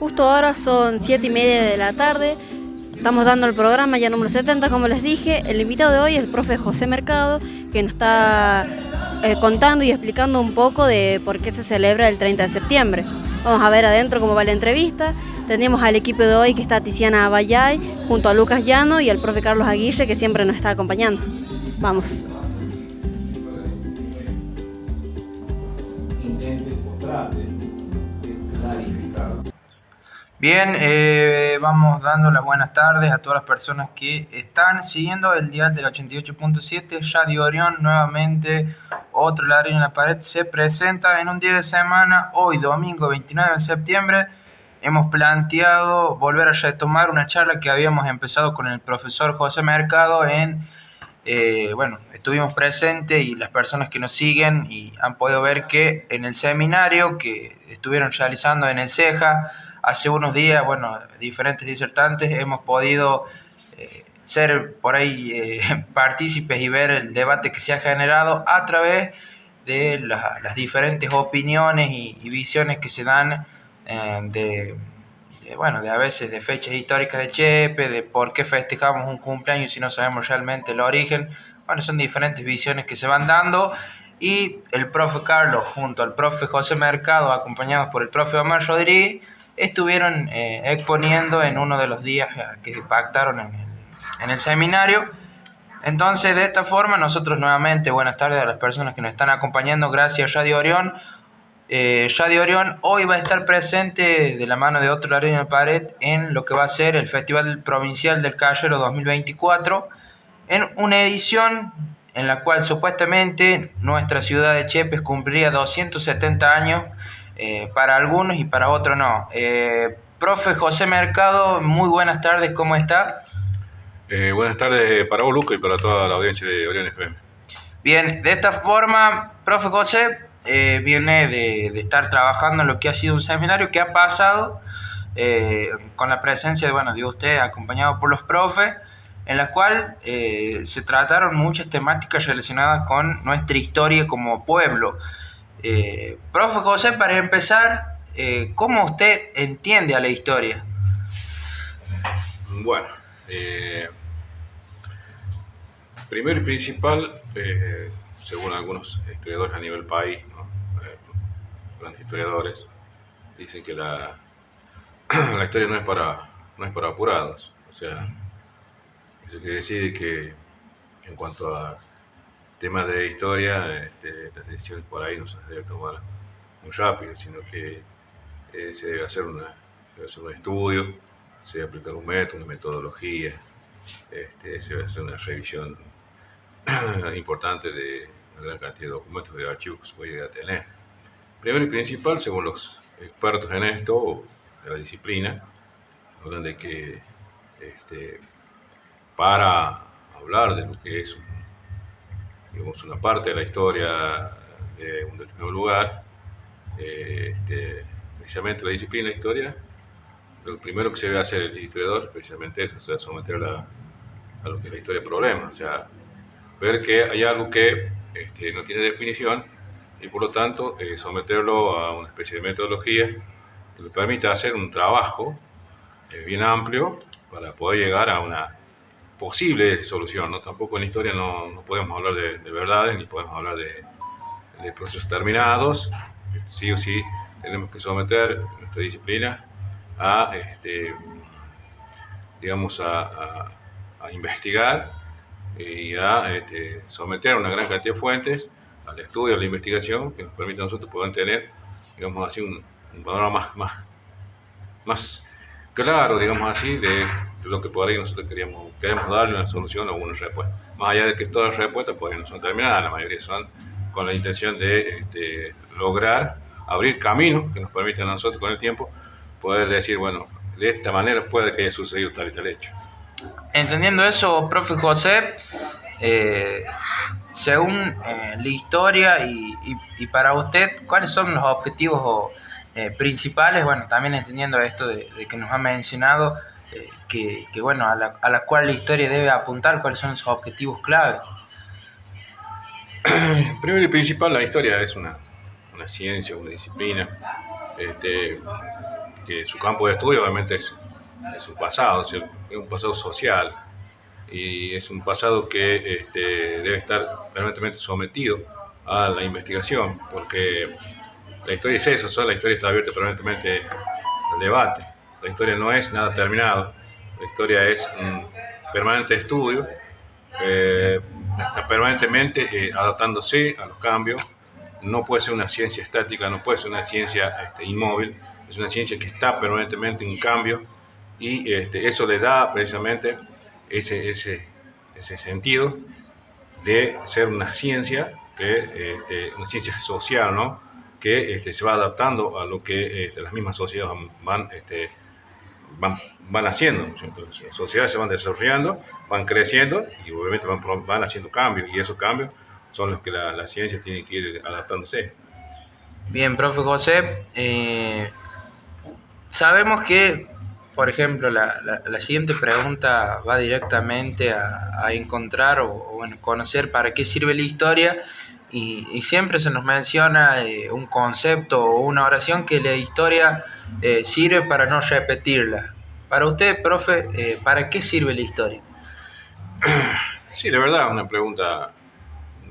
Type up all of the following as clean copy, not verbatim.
Justo ahora son 7:30 de la tarde. Estamos dando el programa ya número 70, como les dije. El invitado de hoy es el profe José Mercado, que nos está contando y explicando un poco de por qué se celebra el 30 de septiembre. Vamos a ver adentro cómo va la entrevista. Tenemos al equipo de hoy que está Tiziana Abayay, junto a Lucas Llano y al profe Carlos Aguirre, que siempre nos está acompañando. Vamos. Bien, vamos dando las buenas tardes a todas las personas que están siguiendo el dial del 88.7. Radio Orión, nuevamente otro ladrillo en la pared, se presenta en un día de semana. Hoy, domingo 29 de septiembre, hemos planteado volver a retomar una charla que habíamos empezado con el profesor José Mercado estuvimos presentes y las personas que nos siguen y han podido ver que en el seminario que estuvieron realizando en el CEJA hace unos días, diferentes disertantes hemos podido ser por ahí partícipes y ver el debate que se ha generado a través de las diferentes opiniones y visiones que se dan de a veces de fechas históricas de Chepe, de por qué festejamos un cumpleaños si no sabemos realmente el origen. Son diferentes visiones que se van dando y el profe Carlos junto al profe José Mercado, acompañados por el profe Omar Rodríguez, estuvieron exponiendo en uno de los días que pactaron en el seminario. Entonces, de esta forma, nosotros nuevamente, buenas tardes a las personas que nos están acompañando, gracias Radio Orión. Radio Orión hoy va a estar presente de la mano de otro ladrillo en la pared en lo que va a ser el Festival Provincial del Cayero 2024, en una edición en la cual supuestamente nuestra ciudad de Chepes cumpliría 270 años, para algunos y para otros no. Profe José Mercado, muy buenas tardes, ¿cómo está? Buenas tardes para vos, Luca, y para toda la audiencia de Orión FM. Bien, de esta forma, profe José viene de estar trabajando en lo que ha sido un seminario que ha pasado con la presencia de usted, acompañado por los profes, en la cual se trataron muchas temáticas relacionadas con nuestra historia como pueblo. Profe José, para empezar, ¿cómo usted entiende a la historia? Bueno, primero y principal, según algunos historiadores a nivel país, ¿no? Grandes historiadores, dicen que la historia no es para apurados. O sea, eso quiere decir que en cuanto a temas de historia, las decisiones por ahí no se deben tomar muy rápido, sino que se debe hacer un estudio, se debe aplicar un método, una metodología, se debe hacer una revisión importante de una gran cantidad de documentos, de archivos que se puede llegar a tener. Primero y principal, según los expertos en esto, de la disciplina, hablan de que para hablar de lo que es una parte de la historia de un determinado lugar, precisamente la disciplina de historia, lo primero que se debe hacer el historiador precisamente es, o sea, someterla a lo que es la historia problema, o sea, ver que hay algo que no tiene definición y por lo tanto someterlo a una especie de metodología que le permita hacer un trabajo bien amplio para poder llegar a una posible solución, ¿no? Tampoco en la historia no podemos hablar de verdades ni podemos hablar de procesos terminados. Sí o sí tenemos que someter nuestra disciplina a investigar y a someter una gran cantidad de fuentes al estudio, a la investigación, que nos permite a nosotros poder tener, digamos así, un panorama más claro, digamos así, de lo que por ahí nosotros queremos darle una solución o una respuesta. Más allá de que todas las respuestas por ahí no son terminadas, la mayoría son con la intención de lograr abrir caminos que nos permitan a nosotros con el tiempo poder decir, bueno, de esta manera puede que haya sucedido tal y tal hecho. Entendiendo eso, profe José, según la historia y para usted, ¿cuáles son los objetivos principales? También entendiendo esto de que nos ha mencionado a la cual la historia debe apuntar, ¿cuáles son sus objetivos clave? Primero y principal, la historia es una ciencia, una disciplina, que su campo de estudio obviamente es su pasado, es un pasado social, y es un pasado que debe estar permanentemente sometido a la investigación, porque la historia es eso, la historia está abierta permanentemente al debate. La historia no es nada terminado, la historia es un permanente estudio, está permanentemente adaptándose a los cambios. No puede ser una ciencia estática, no puede ser una ciencia inmóvil, es una ciencia que está permanentemente en cambio, y eso le da precisamente ese sentido de ser una ciencia, una ciencia social, ¿no? Que se va adaptando a lo que las mismas sociedades van haciendo. Entonces, las sociedades se van desarrollando, van creciendo y obviamente van haciendo cambios, y esos cambios son los que la ciencia tiene que ir adaptándose. Bien, profe José, sabemos que, por ejemplo, la siguiente pregunta va directamente a encontrar o bueno, conocer para qué sirve la historia, y siempre se nos menciona un concepto o una oración que la historia sirve para no repetirla. Para usted, profe, ¿para qué sirve la historia? Sí, de verdad, una pregunta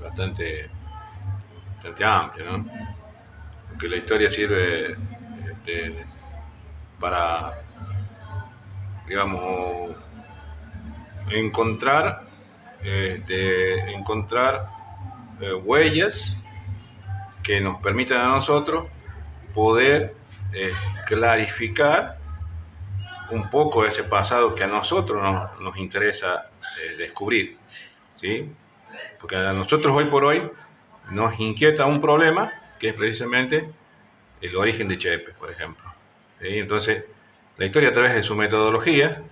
bastante amplia, ¿no? Porque la historia sirve para, digamos, encontrar huellas que nos permitan a nosotros poder clarificar un poco ese pasado que a nosotros nos interesa descubrir, ¿sí? Porque a nosotros hoy por hoy nos inquieta un problema que es precisamente el origen de Chepe, por ejemplo, ¿sí? Entonces, la historia, a través de su metodología,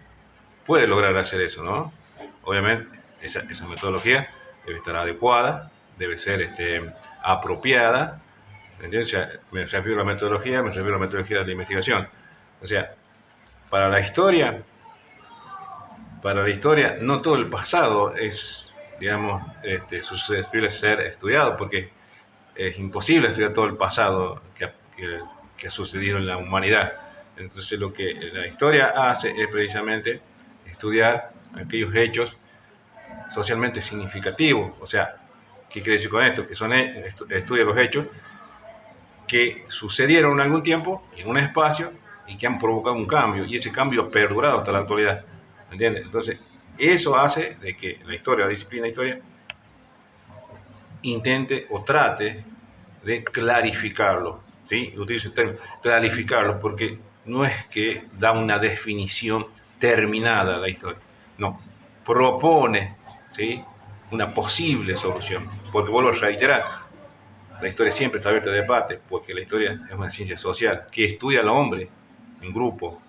puede lograr hacer eso, ¿no? Obviamente, esa metodología debe estar adecuada, debe ser apropiada. ¿Entiendes? O sea, me refiero a la metodología de la investigación. O sea, para la historia, no todo el pasado es, digamos, susceptible de ser estudiado, porque es imposible estudiar todo el pasado que ha sucedido en la humanidad. Entonces, lo que la historia hace es precisamente estudiar aquellos hechos socialmente significativos. O sea, ¿qué quiere decir con esto? Que estudia los hechos que sucedieron en algún tiempo, en un espacio, y que han provocado un cambio, y ese cambio ha perdurado hasta la actualidad. ¿Entiendes? Entonces, eso hace de que la disciplina de historia, intente o trate de clarificarlo, ¿sí? Utilizo el término clarificarlo porque no es que da una definición terminada a la historia, no, propone, ¿sí?, una posible solución, porque vuelvo a reiterar, la historia siempre está abierta a debate, porque la historia es una ciencia social que estudia al hombre en grupo,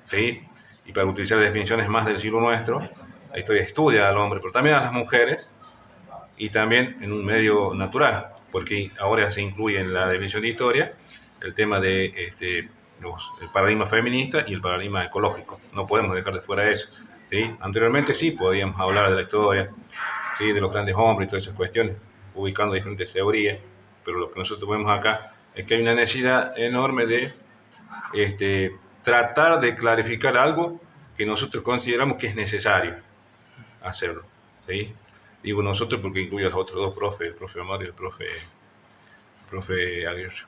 ¿sí? Y para utilizar definiciones más del siglo nuestro, la historia estudia al hombre, pero también a las mujeres, y también en un medio natural, porque ahora se incluye en la definición de historia el tema de el paradigma feminista y el paradigma ecológico. No podemos dejar de fuera eso, ¿sí? Anteriormente sí podíamos hablar de la historia, ¿sí?, de los grandes hombres y todas esas cuestiones, ubicando diferentes teorías, pero lo que nosotros vemos acá es que hay una necesidad enorme de tratar de clarificar algo que nosotros consideramos que es necesario hacerlo, ¿sí? Digo nosotros porque incluye a los otros dos profes, el profe Omar y el profe Aguirre.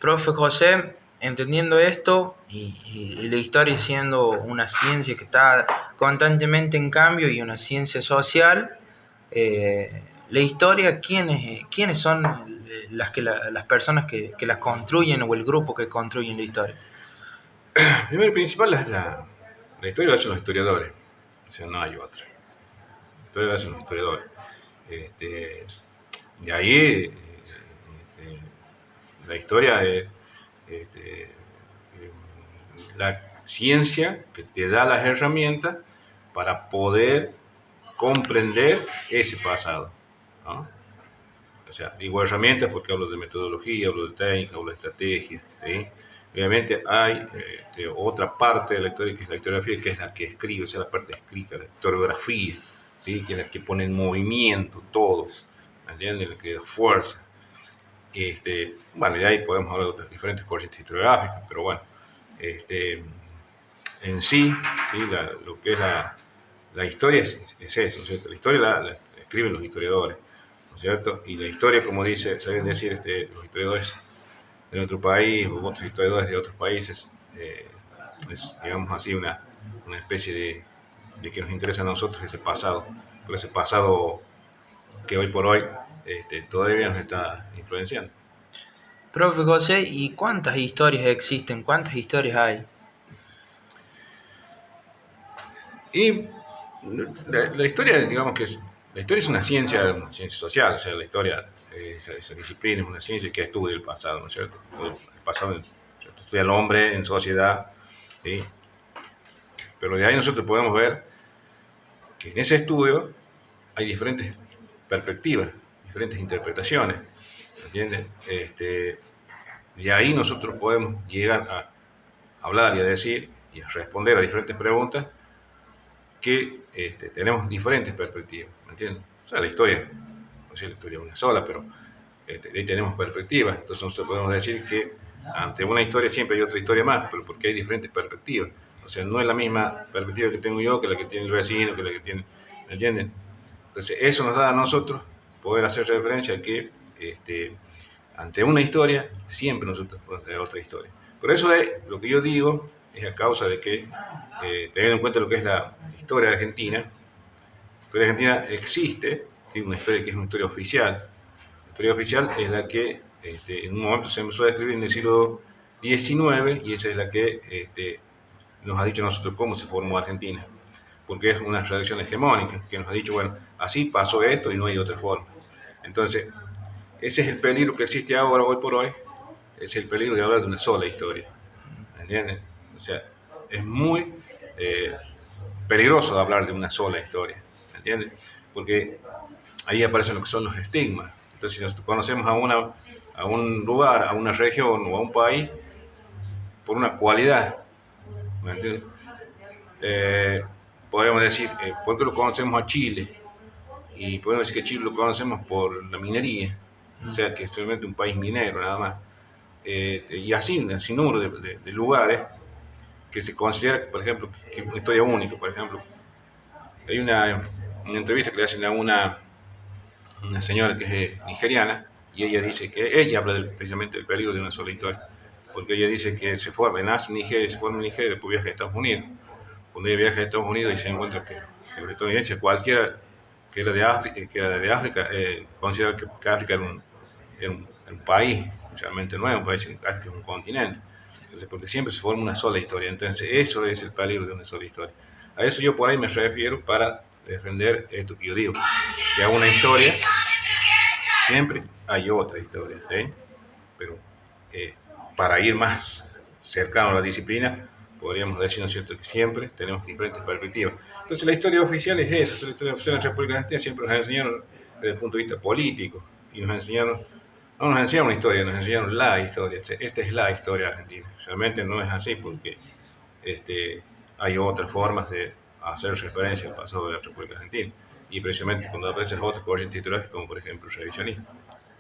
Profe José, entendiendo esto y la historia siendo una ciencia que está constantemente en cambio y una ciencia social, la historia, ¿quiénes son las personas que las construyen, o el grupo que construyen la historia? Primero y principal, la historia la hacen los historiadores, o sea, no hay otra. La historia la hacen los historiadores. De ahí, la historia es la ciencia que te da las herramientas para poder comprender ese pasado, ¿no? O sea, digo herramientas porque hablo de metodología, hablo de técnica, hablo de estrategia, ¿sí? Obviamente hay otra parte de la historia, que es la historiografía, que es la que escribe, o sea, la parte escrita, la historiografía, ¿sí?, que es la que pone en movimiento todo, ¿entiendes?, la que da fuerza. Bueno, de ahí podemos hablar de otras diferentes corrientes historiográficas, pero bueno, en sí, ¿sí? Lo que es la historia es eso, ¿no es cierto? La historia la escriben los historiadores, ¿no es cierto? Y la historia, como saben decir los historiadores de nuestro país o otros historiadores de otros países, es, digamos así, una especie de que nos interesa a nosotros ese pasado, pero ese pasado que hoy por hoy todavía nos está influenciando. Profe José, ¿y cuántas historias existen? ¿Cuántas historias hay? Y la historia, digamos que la historia es una ciencia social, o sea, la historia, esa disciplina es una ciencia que estudia el pasado, ¿no es cierto? El pasado, estudia al hombre en sociedad, ¿sí? Pero de ahí nosotros podemos ver que en ese estudio hay diferentes perspectivas, diferentes interpretaciones, ¿entiendes? Y ahí nosotros podemos llegar a hablar y a decir y a responder a diferentes preguntas que tenemos diferentes perspectivas, ¿me entiendes? O sea, la historia, no sé, la historia es una sola, pero ahí tenemos perspectivas. Entonces nosotros podemos decir que ante una historia siempre hay otra historia más, pero porque hay diferentes perspectivas. O sea, no es la misma perspectiva que tengo yo, que la que tiene el vecino, que la que tiene, ¿me entienden? Entonces eso nos da a nosotros poder hacer referencia a que ante una historia siempre nosotros podemos tener otra historia. Por eso lo que yo digo es a causa de que, teniendo en cuenta lo que es la historia argentina, la historia argentina existe, ¿sí? Una historia que es una historia oficial. La historia oficial es la que en un momento se empezó a escribir en el siglo XIX y esa es la que nos ha dicho a nosotros cómo se formó Argentina, porque es una redacción hegemónica que nos ha dicho, bueno, así pasó esto y no hay otra forma. Entonces, ese es el peligro que existe ahora, hoy por hoy, es el peligro de hablar de una sola historia, ¿entienden? O sea, es muy peligroso hablar de una sola historia, ¿entiendes? Porque ahí aparecen lo que son los estigmas. Entonces, si nosotros conocemos a un lugar, a una región o a un país por una cualidad, ¿me entiendes? Podríamos decir, ¿por qué lo conocemos a Chile? Y podemos decir que Chile lo conocemos por la minería, o sea, que es solamente un país minero, nada más. Y así, sin número de lugares que se considera, por ejemplo, que es una historia única. Por ejemplo, hay una entrevista que le hacen a una señora que es nigeriana y ella dice que ella habla precisamente del peligro de una sola historia, porque ella dice que nace en Nigeria, se forma en Nigeria, después viaja a Estados Unidos. Cuando ella viaja a Estados Unidos y se encuentra que los estadounidenses, cualquiera que era de África, considera que África era un país, realmente no es un país, sino que África es un continente. Entonces, porque siempre se forma una sola historia. Entonces, eso es el peligro de una sola historia. A eso yo por ahí me refiero para defender esto que yo digo, que a una historia siempre hay otra historia, ¿sí? Pero para ir más cercano a la disciplina, podríamos decir, ¿no es cierto?, que siempre tenemos diferentes perspectivas. Entonces la historia oficial es esa, la historia oficial de la República Argentina siempre nos enseñaron desde el punto de vista político, y no nos enseñaron una historia, nos enseñaron la historia. Esta es la historia argentina. Realmente no es así porque hay otras formas de hacer referencia al pasado de la República Argentina, y precisamente cuando aparecen otras corrientes historiográficas, como por ejemplo el revisionismo.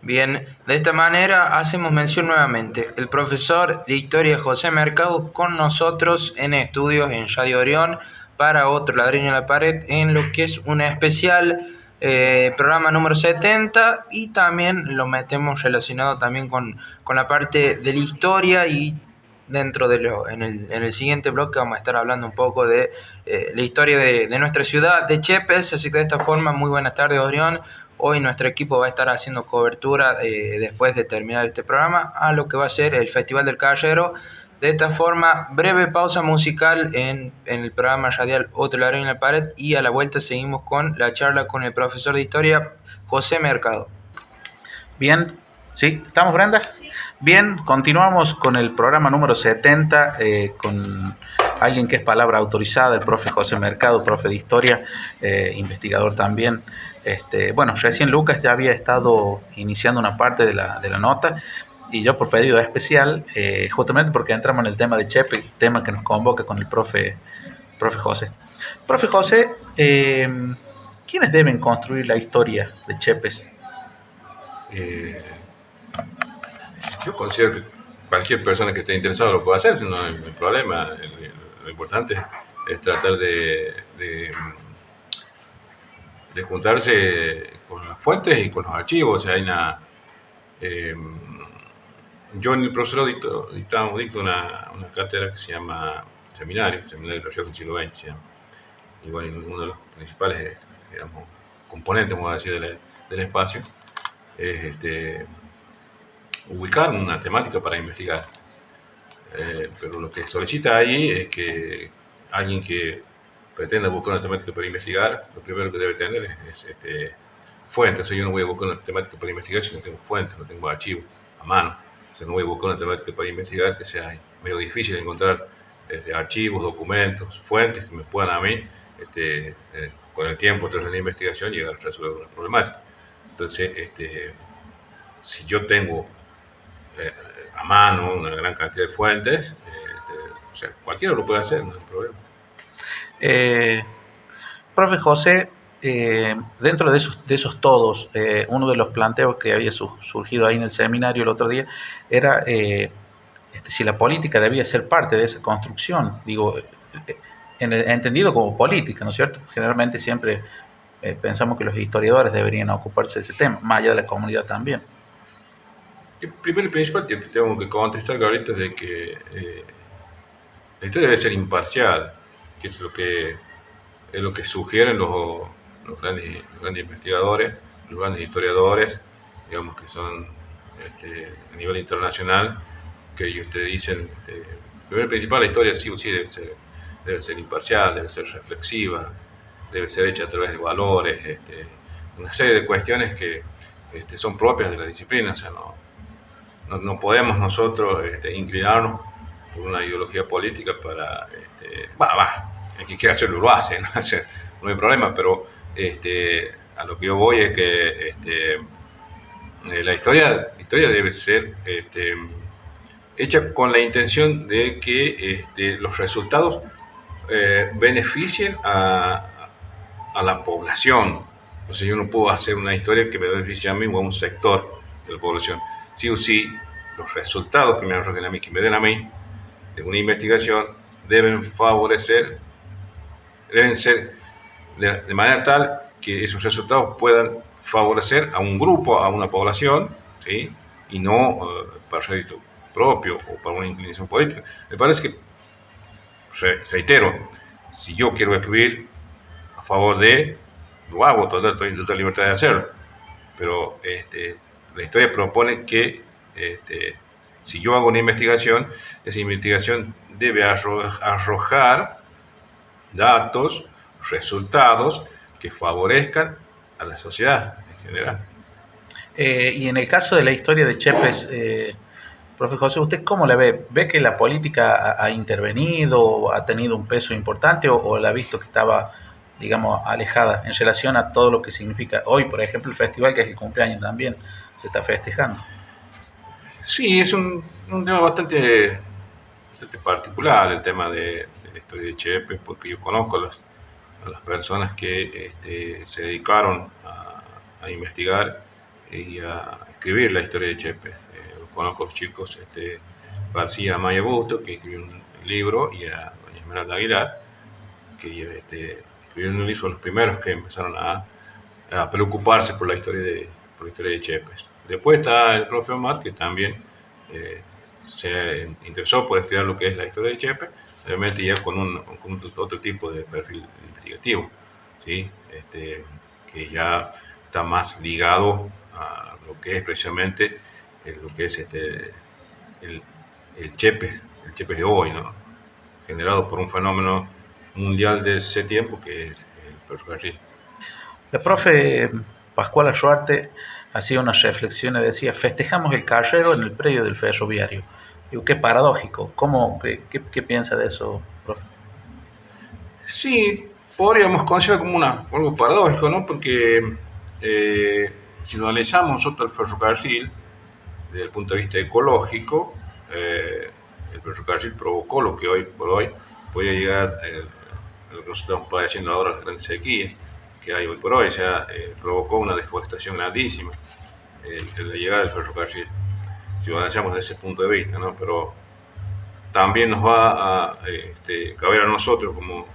Bien, de esta manera hacemos mención nuevamente. El profesor de Historia José Mercado con nosotros en estudios en Radio Orión para otro ladrillo en la pared, en lo que es un especial programa número 70, y también lo metemos relacionado también con la parte de la historia, y dentro de en el siguiente bloque vamos a estar hablando un poco de la historia de nuestra ciudad, de Chepes. Así que de esta forma, muy buenas tardes, Orión. Hoy nuestro equipo va a estar haciendo cobertura después de terminar este programa a lo que va a ser el Festival del Carrero. De esta forma, breve pausa musical en el programa radial Otro ladrillo en la pared, y a la vuelta seguimos con la charla con el profesor de Historia José Mercado. Bien, ¿sí? ¿Estamos, Brenda? Bien, continuamos con el programa número 70 con alguien que es palabra autorizada, el profe José Mercado, profe de Historia, investigador también. Bueno, recién Lucas ya había estado iniciando una parte de la nota, y yo por pedido especial, justamente porque entramos en el tema de Chepe, tema que nos convoca con el profe José. Profe José, ¿quiénes deben construir la historia de Chepes? Yo considero que cualquier persona que esté interesada lo puede hacer, no hay problema. Lo importante es tratar de juntarse con las fuentes y con los archivos. O sea, yo en el profesorado dicto una cátedra que se llama Seminario de la Región del siglo XX. Igual uno de los principales, digamos, componentes, vamos a decir, del espacio es ubicar una temática para investigar. Pero lo que solicita ahí es que alguien que pretenda buscar una temática para investigar, lo primero que debe tener es fuentes. O sea, yo no voy a buscar una temática para investigar si no tengo fuentes, no tengo archivos a mano. O sea, no voy a buscar una temática para investigar que sea medio difícil de encontrar archivos, documentos, fuentes que me puedan a mí, con el tiempo, tras la investigación, llegar a resolver una problemática. Entonces, si yo tengo a mano una gran cantidad de fuentes, o sea, cualquiera lo puede hacer, no hay problema. Profe José, dentro de esos todos, uno de los planteos que había surgido ahí en el seminario el otro día era si la política debía ser parte de esa construcción, digo, entendido como política, ¿no es cierto? Generalmente siempre pensamos que los historiadores deberían ocuparse de ese tema, más allá de la comunidad también. Primero y principal, yo te tengo que contestar ahorita de que la historia debe ser imparcial, que es lo que sugieren los grandes investigadores, los grandes historiadores, digamos que son a nivel internacional, que ellos te dicen, primero y principal, la historia sí o sí debe ser imparcial, debe ser reflexiva, debe ser hecha a través de valores, una serie de cuestiones que son propias de la disciplina. O sea, no podemos nosotros inclinarnos por una ideología política para, el que quiera hacerlo lo hace, ¿no? O sea, no hay problema, pero a lo que yo voy es que la historia debe ser hecha con la intención de que los resultados beneficien a la población. O sea, yo no puedo hacer una historia que me beneficie a mí o a un sector de la población. Sí o sí, los resultados que me arrojen a mí, que me den a mí, de una investigación, deben ser de manera tal que esos resultados puedan favorecer a un grupo, a una población, ¿sí? Y no para rédito propio o para una inclinación política. Me parece que, reitero, si yo quiero escribir a favor lo hago, estoy en total libertad de hacerlo, pero la historia propone que si yo hago una investigación, esa investigación debe arrojar datos, resultados que favorezcan a la sociedad en general. Y en el caso de la historia de Yepes, profe José, ¿usted cómo la ve? ¿Ve que la política ha intervenido, ha tenido un peso importante o la ha visto que estaba, digamos, alejada en relación a todo lo que significa hoy, por ejemplo, el festival, que es el cumpleaños también, se está festejando? Sí, es un tema bastante particular el tema de la historia de Yepes, porque yo conozco a las personas que se dedicaron a investigar y a escribir la historia de Yepes. Conozco a los chicos García Amaya Busto, que escribió un libro, y a doña Esmeralda Aguilar, que escribieron un libro, son los primeros que empezaron a preocuparse por la historia de Yepes. Después está el profe Omar, que también se interesó por estudiar lo que es la historia de Yepes, realmente ya con otro tipo de perfil investigativo, ¿sí? Que ya está más ligado a lo que es precisamente lo que es el Yepes de hoy, ¿no? Generado por un fenómeno mundial de ese tiempo que es el ferrocarril. El profe Pascual Arruarte hacía unas reflexiones, decía: festejamos el carrero en el predio del ferroviario. Digo, qué paradójico. ¿Qué piensa de eso, profe? Sí, podríamos considerar como algo paradójico, ¿no? Porque si lo analizamos nosotros el ferrocarril desde el punto de vista ecológico, el ferrocarril provocó lo que hoy por hoy podía llegar a lo que nosotros estamos padeciendo ahora, las grandes sequías que hay hoy por hoy. O sea, provocó una deforestación grandísima la llegada del ferrocarril. si lo analizamos desde ese punto de vista, ¿no? Pero también nos va a caber a nosotros como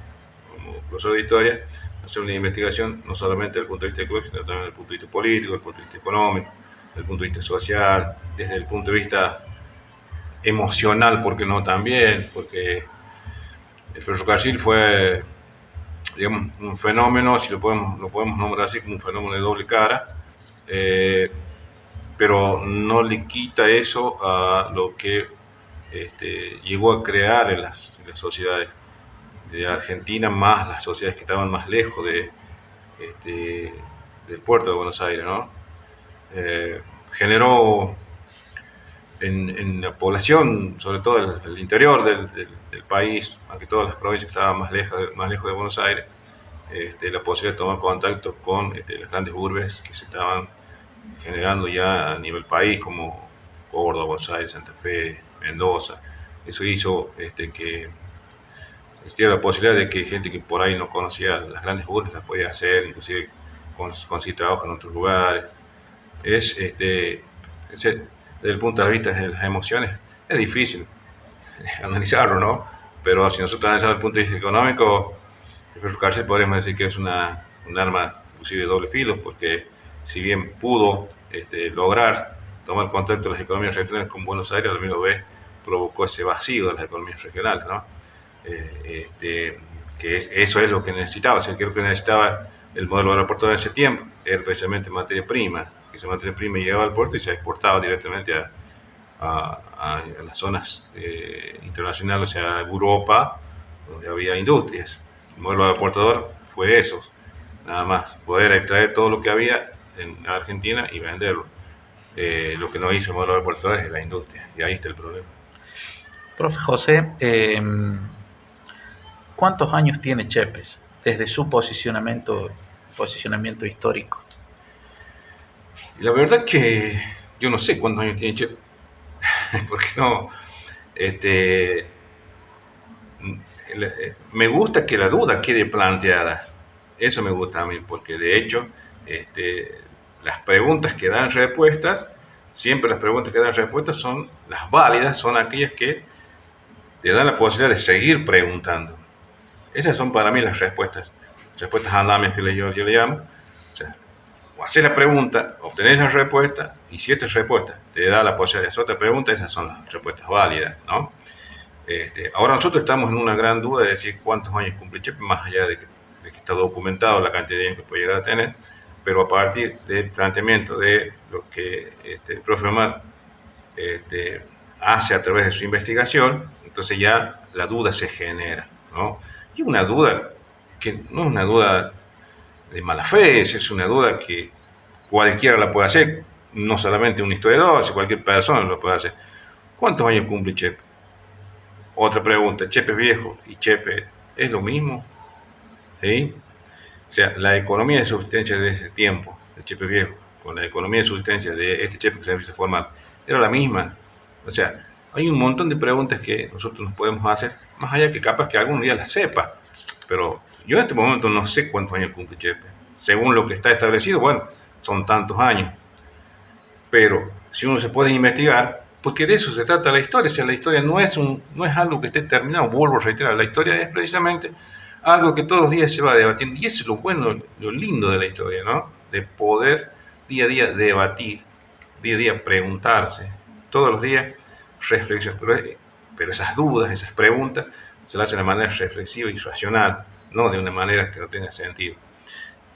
profesor de historia hacer una investigación no solamente desde el punto de vista ecológico, sino también desde el punto de vista político, desde el punto de vista económico, desde el punto de vista social, desde el punto de vista emocional, porque no también, porque el ferrocarril fue, digamos, un fenómeno, si lo podemos nombrar así, como un fenómeno de doble cara, pero no le quita eso a lo que llegó a crear en las sociedades de Argentina, más las sociedades que estaban más lejos del puerto de Buenos Aires, ¿no? Generó en la población, sobre todo el interior del país, aunque todas las provincias que estaban más lejos de Buenos Aires, la posibilidad de tomar contacto con las grandes urbes que se estaban generando ya a nivel país, como Córdoba, Buenos Aires, Santa Fe, Mendoza. Eso hizo que existiera la posibilidad de que gente que por ahí no conocía las grandes urbes las podía hacer, inclusive conseguir trabajo en otros lugares. Desde el punto de vista de las emociones, es difícil analizarlo, ¿no? Pero si nosotros analizamos desde el punto de vista económico, el ferrocarril podríamos decir que es un arma inclusive de doble filo, porque si bien pudo lograr tomar contacto de las economías regionales con Buenos Aires, a la misma vez provocó ese vacío de las economías regionales, ¿no? Eso es lo que necesitaba. O sea, que lo que necesitaba el modelo aeroportuario en ese tiempo era precisamente materia prima, que esa materia prima llegaba al puerto y se exportaba directamente a las zonas internacionales, o sea, a Europa, donde había industrias. El modelo aeroportuario fue eso, nada más, poder extraer todo lo que había en Argentina y venderlo. Lo que no hizo el modelo aeroportuario es la industria, y ahí está el problema. Profe José, ¿cuántos años tiene Chepes desde su posicionamiento histórico? Y la verdad que yo no sé cuántos años tiene Chepes, porque no, me gusta que la duda quede planteada, eso me gusta a mí, porque de hecho las preguntas que dan respuestas, siempre las preguntas que dan respuestas son las válidas, son aquellas que te dan la posibilidad de seguir preguntando. Esas son para mí las respuestas andamias que yo le llamo. O sea, o hacer la pregunta, obtener la respuesta, y si esta respuesta te da la posibilidad de hacer otra pregunta, esas son las respuestas válidas, ¿no? Ahora nosotros estamos en una gran duda de decir cuántos años cumple Chepes, más allá de que está documentado la cantidad de años que puede llegar a tener, pero a partir del planteamiento de lo que el profe Omar hace a través de su investigación, entonces ya la duda se genera, ¿no? Y una duda que no es una duda de mala fe, es una duda que cualquiera la puede hacer, no solamente un historiador, sino cualquier persona lo puede hacer. ¿Cuántos años cumple Chepes? Otra pregunta, ¿Chepes viejo y Chepes es lo mismo? ¿Sí? O sea, la economía de subsistencia de ese tiempo, el Chepes viejo, con la economía de subsistencia de este Chepes que se empieza a formar, era la misma. O sea, hay un montón de preguntas que nosotros nos podemos hacer, más allá que capaz que algún día las sepa. Pero yo en este momento no sé cuántos años cumple Chepes. Según lo que está establecido, bueno, son tantos años. Pero si uno se puede investigar, porque de eso se trata la historia. O sea, la historia no es algo que esté terminado, vuelvo a reiterar, la historia es precisamente algo que todos los días se va debatiendo. Y eso es lo bueno, lo lindo de la historia, ¿no? De poder día a día debatir, día a día preguntarse, todos los días reflexionar. Pero esas dudas, esas preguntas, se las hacen de manera reflexiva y racional, no de una manera que no tenga sentido.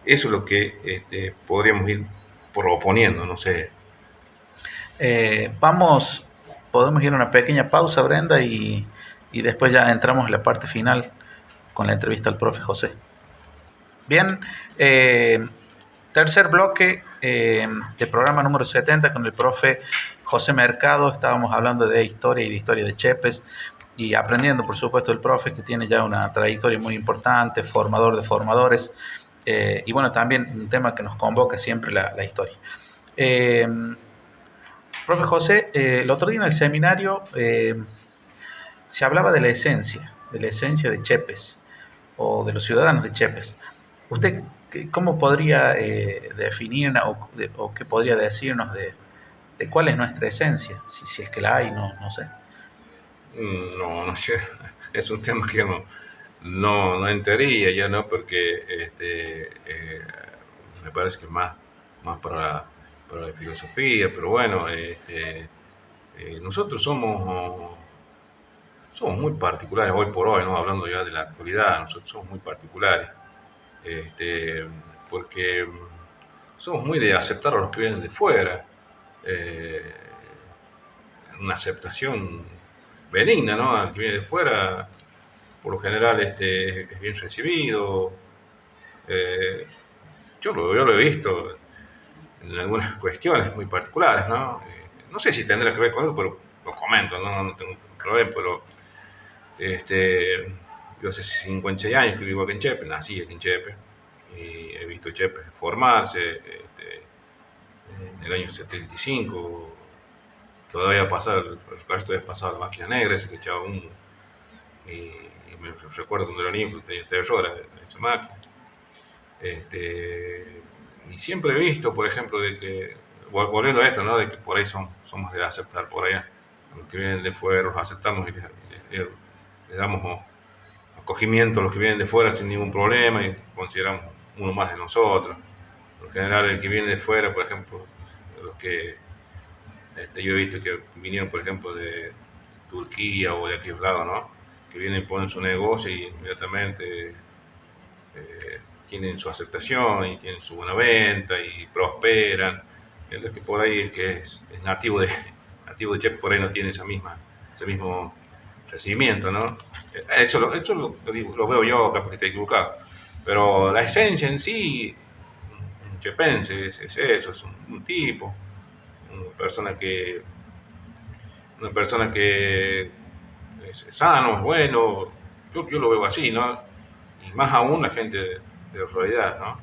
Eso es lo que podríamos ir proponiendo, no sé. Podemos ir a una pequeña pausa, Brenda, y después ya entramos en la parte final con la entrevista al profe José. Bien, tercer bloque del programa número 70 con el profe José Mercado. Estábamos hablando de historia y de historia de Chepes y aprendiendo, por supuesto, el profe que tiene ya una trayectoria muy importante, formador de formadores, y bueno, también un tema que nos convoca siempre la historia. Profe José, el otro día en el seminario se hablaba de la esencia de Chepes o de los ciudadanos de Chepes. ¿Usted cómo podría definir o qué podría decirnos de cuál es nuestra esencia, si es que la hay, no sé. No sé, es un tema que no entraría ya, ¿no? Porque me parece que es más para la filosofía, pero bueno, nosotros somos muy particulares hoy por hoy, ¿no? Hablando ya de la actualidad, nosotros somos muy particulares, este, porque somos muy de aceptar a los que vienen de fuera, eh, una aceptación benigna, ¿no? Al que viene de fuera, por lo general es bien recibido. eh, yo lo he visto en algunas cuestiones muy particulares, ¿no? No sé si tendrá que ver con eso, pero lo comento, no tengo problema, pero yo hace 56 años que vivo aquí en Chepe, nací aquí en Chepe, y he visto Chepe formarse, en el año 75, todavía pasaba, el ferrocarril todavía pasaba la máquina negra, ese que echaba humo, y me recuerdo cuando era niño, tenía 3 horas de esa máquina. Y siempre he visto, por ejemplo, de que, volviendo a esto, ¿no? De que por ahí somos de aceptar por allá, a los que vienen de fuera los aceptamos y les damos acogimiento a los que vienen de fuera sin ningún problema y consideramos uno más de nosotros. Por lo general, el que viene de fuera, por ejemplo, los que yo he visto que vinieron, por ejemplo, de Turquía o de aquellos lados, ¿no? Que vienen y ponen su negocio y inmediatamente tienen su aceptación y tienen su buena venta y prosperan. Mientras que por ahí el que es nativo de Chepe por ahí no tiene ese mismo recibimiento, ¿no? Eso lo veo yo, capaz que estoy equivocado. Pero la esencia en sí, un chepense es eso, es un tipo, una persona que es sano, es bueno. Yo lo veo así, ¿no? Y más aún la gente de la realidad, ¿no?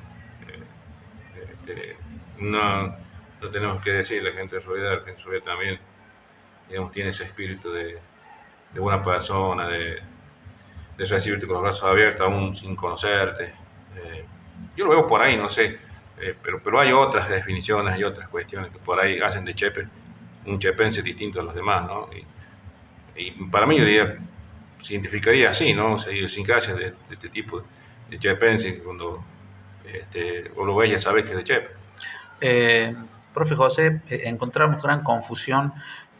No tenemos que decir la gente de realidad también, digamos, tiene ese espíritu de buena persona, de recibirte con los brazos abiertos aún sin conocerte. Yo lo veo por ahí, no sé, pero hay otras definiciones, hay otras cuestiones que por ahí hacen de Chepe un chepense distinto a los demás, ¿no? Y para mí yo diría, se identificaría así, ¿no? O sea, idiosincrasia de este tipo de chepense, que cuando vos lo ves ya sabes que es de Chepe. Profe José, encontramos gran confusión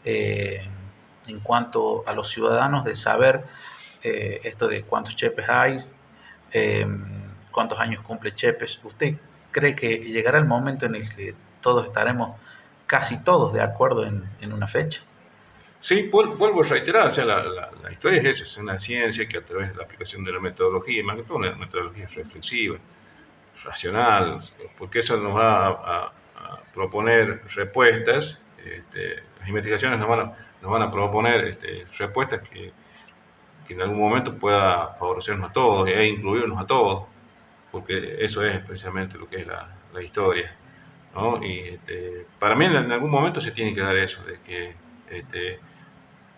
en cuanto a los ciudadanos de saber esto de cuántos chepes hay, cuántos años cumple Chepes. ¿Usted cree que llegará el momento en el que todos estaremos casi todos de acuerdo en una fecha? Sí, vuelvo a reiterar, o sea, la historia es eso, es una ciencia que a través de la aplicación de la metodología, y más que todo una metodología reflexiva, racional, porque eso nos va a proponer respuestas, las investigaciones nos van a proponer respuestas que en algún momento pueda favorecernos a todos e incluirnos a todos, porque eso es precisamente lo que es la historia, ¿no? Y para mí en algún momento se tiene que dar eso, de que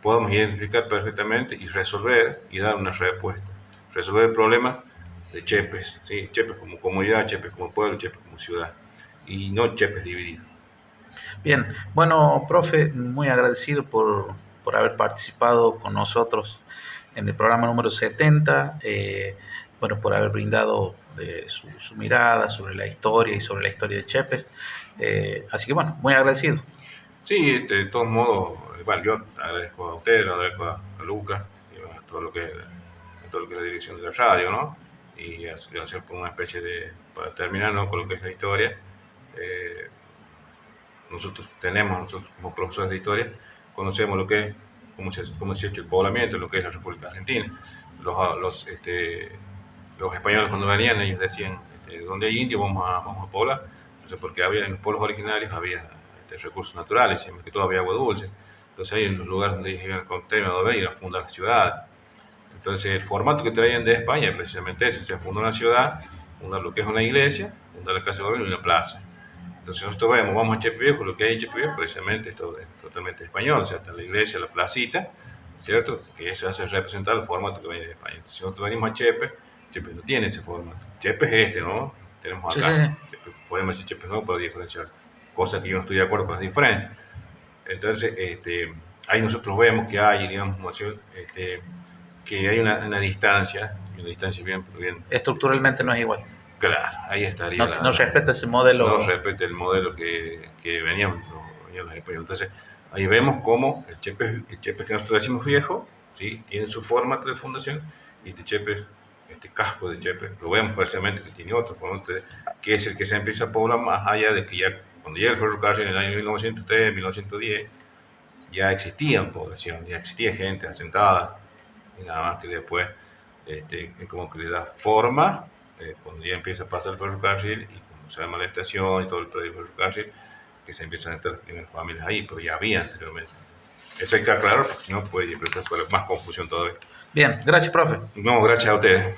podamos identificar perfectamente y resolver y dar una respuesta, resolver el problema de Chepes, ¿sí? Chepes como comunidad, Chepes como pueblo, Chepes como ciudad, y no Chepes divididos. Bien, bueno, profe, muy agradecido por haber participado con nosotros en el programa número 70, bueno, por haber brindado su mirada sobre la historia y sobre la historia de Chepes. Así que bueno, muy agradecido. Sí, de todos modos, igual yo agradezco a usted, agradezco a Lucas y a todo lo que es la dirección de la radio, ¿no? Y hacer por una especie para terminar, ¿no? Con lo que es la historia. Nosotros como profesores de historia, conocemos lo que es, cómo se ha hecho el poblamiento en lo que es la República Argentina. Los españoles cuando venían, ellos decían, donde hay indios vamos a poblar, entonces, porque en los pueblos originarios había recursos naturales, y más que todo había agua dulce. Entonces ahí en los lugares donde ellos iban a conquistar, iban a venir a fundar la ciudad. Entonces el formato que traían de España es precisamente ese, se fundó una ciudad, fundar lo que es una iglesia, fundar la casa de gobierno y una plaza. Entonces nosotros vamos a Chepe Viejo, lo que hay en Chepe Viejo precisamente es totalmente español, o sea, hasta la iglesia, la placita, ¿cierto? Que eso hace representar el formato que viene de España. Entonces si nosotros venimos a Chepe no tiene ese formato. Chepe es ¿no? Tenemos acá. Sí. Chepe, podemos decir Chepe no para diferenciar, cosa que yo no estoy de acuerdo con las diferencias. Entonces, ahí nosotros vemos que hay, digamos, que hay una distancia bien, Estructuralmente no es igual. claro, ahí estaría. No respeta ese modelo. No respeta el modelo que venían los españoles. Entonces, ahí vemos cómo el chepe que nosotros decimos viejo, ¿sí? Tiene su forma de fundación, y este casco de chepe, lo vemos precisamente que tiene otro, que es el que se empieza a poblar más allá de que ya, cuando llega el ferrocarril en el año 1903, 1910, ya existía población, ya existía gente asentada, y nada más que después es como que le da forma cuando ya empieza a pasar el ferrocarril y cuando se llama la estación y todo el predio del ferrocarril, que se empiezan a estar las primeras familias ahí, pero ya había anteriormente. Eso hay que aclarar, porque si no puede más confusión todavía. Bien, gracias, profe. No, gracias a ustedes.